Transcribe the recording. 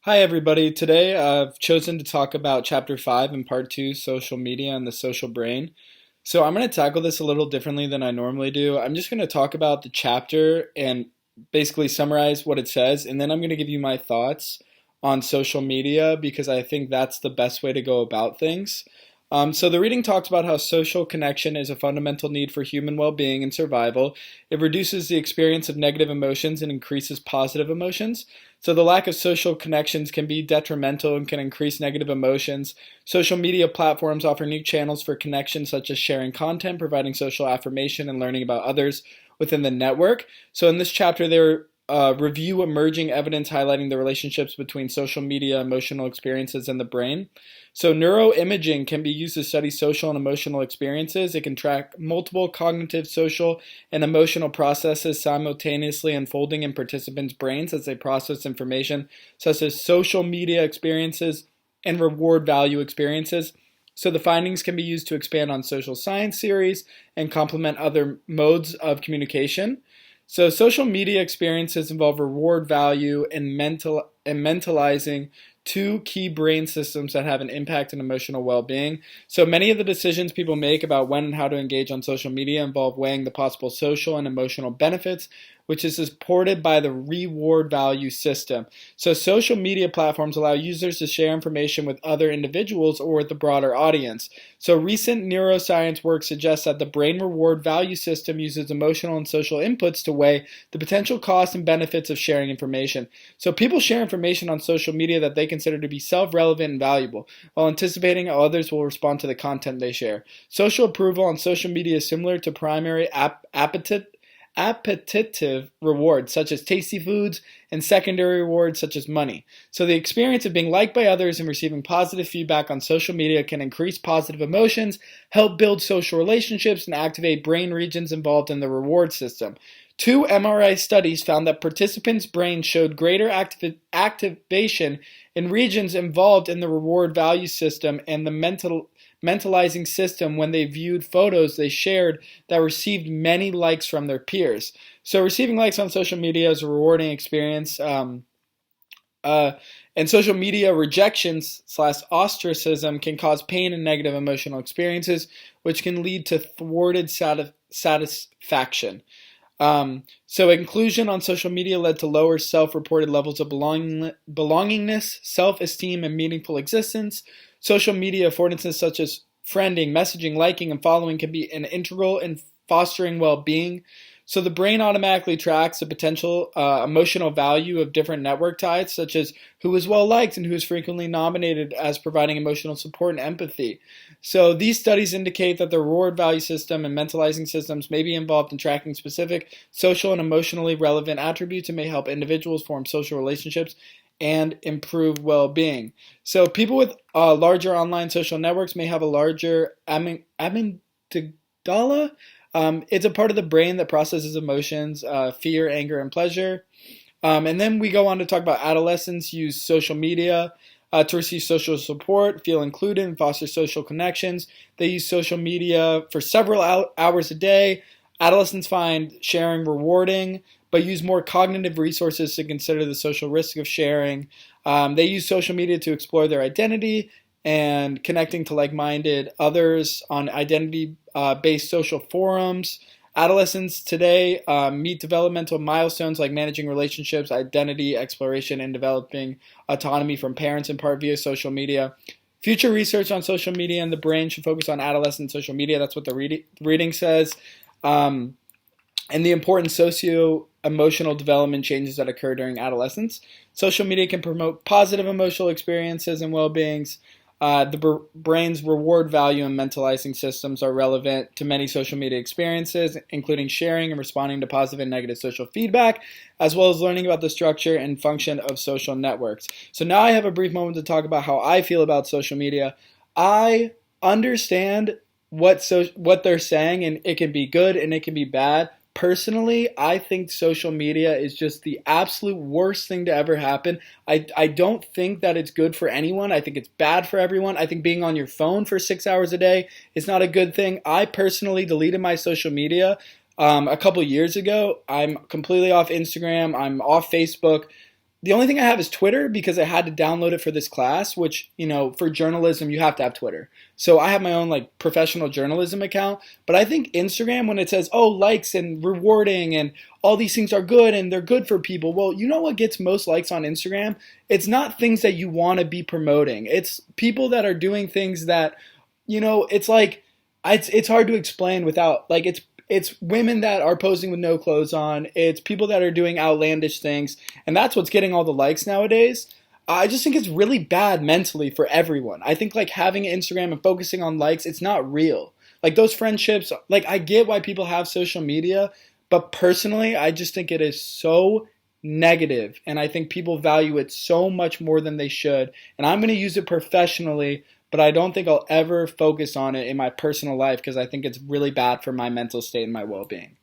Hi, everybody. Today I've chosen to talk about Chapter 5 in Part 2, Social Media and the Social Brain. So I'm going to tackle this a little differently than I normally do. I'm just going to talk about the chapter and basically summarize what it says, and then I'm going to give you my thoughts on social media because I think that's the best way to go about things. So the reading talks about how social connection is a fundamental need for human well-being and survival. It reduces the experience of negative emotions and increases positive emotions. So the lack of social connections can be detrimental and can increase negative emotions. Social media platforms offer new channels for connection, such as sharing content, providing social affirmation, and learning about others within the network. So in this chapter, they review emerging evidence highlighting the relationships between social media, emotional experiences, and the brain. So neuroimaging can be used to study social and emotional experiences. It can track multiple cognitive, social, and emotional processes simultaneously unfolding in participants' brains as they process information, such as social media experiences and reward value experiences. So the findings can be used to expand on social science theories and complement other modes of communication. So social media experiences involve reward value and mentalizing two key brain systems that have an impact on emotional well-being. So many of the decisions people make about when and how to engage on social media involve weighing the possible social and emotional benefits, which is supported by the reward value system. So social media platforms allow users to share information with other individuals or with the broader audience. So recent neuroscience work suggests that the brain reward value system uses emotional and social inputs to weigh the potential costs and benefits of sharing information. So people share information on social media that they consider to be self-relevant and valuable, while anticipating how others will respond to the content they share. Social approval on social media is similar to primary appetitive rewards such as tasty foods and secondary rewards such as money. So the experience of being liked by others and receiving positive feedback on social media can increase positive emotions, help build social relationships, and activate brain regions involved in the reward system. Two MRI studies found that participants' brains showed greater activation in regions involved in the reward value system and the mentalizing system when they viewed photos they shared that received many likes from their peers. So receiving likes on social media is a rewarding experience. Uh, and social media rejections slash ostracism can cause pain and negative emotional experiences, which can lead to thwarted satisfaction. So inclusion on social media led to lower self-reported levels of belongingness, self-esteem, and meaningful existence. Social media affordances such as friending, messaging, liking, and following can be an integral in fostering well-being. So the brain automatically tracks the potential emotional value of different network types, such as who is well liked and who is frequently nominated as providing emotional support and empathy. So these studies indicate that the reward value system and mentalizing systems may be involved in tracking specific social and emotionally relevant attributes and may help individuals form social relationships and improve well-being. So people with larger online social networks may have a larger amygdala. It's a part of the brain that processes emotions, fear, anger, and pleasure. And then we go on to talk about adolescents use social media to receive social support, feel included, and foster social connections. They use social media for several hours a day. Adolescents find sharing rewarding, but use more cognitive resources to consider the social risk of sharing. They use social media to explore their identity and connecting to like-minded others on identity-based social forums. Adolescents today meet developmental milestones like managing relationships, identity, exploration, and developing autonomy from parents in part via social media. Future research on social media and the brain should focus on adolescent social media. That's what the reading says. And the important socio-emotional development changes that occur during adolescence. Social media can promote positive emotional experiences and well-beings. The brain's reward value and mentalizing systems are relevant to many social media experiences, including sharing and responding to positive and negative social feedback, as well as learning about the structure and function of social networks. So now I have a brief moment to talk about how I feel about social media. I understand what they're saying, and it can be good and it can be bad. Personally, I think social media is just the absolute worst thing to ever happen. I don't think that it's good for anyone. I think it's bad for everyone. I think being on your phone for 6 hours a day is not a good thing. I personally deleted my social media a couple years ago. I'm completely off Instagram. I'm off Facebook. The only thing I have is Twitter because I had to download it for this class, which, for journalism, you have to have Twitter. So I have my own like professional journalism account. But I think Instagram, when it says, oh, likes and rewarding and all these things are good and they're good for people. Well, you know what gets most likes on Instagram? It's not things that you want to be promoting. It's people that are doing things that, it's like, it's hard to explain without, like, it's women that are posing with no clothes on. It's people that are doing outlandish things, and that's what's getting all the likes nowadays. I just think it's really bad mentally for everyone. I think like having Instagram and focusing on likes, it's not real. Like those friendships, like I get why people have social media, but personally, I just think it is so negative, and I think people value it so much more than they should. And I'm going to use it professionally, but I don't think I'll ever focus on it in my personal life because I think it's really bad for my mental state and my well being.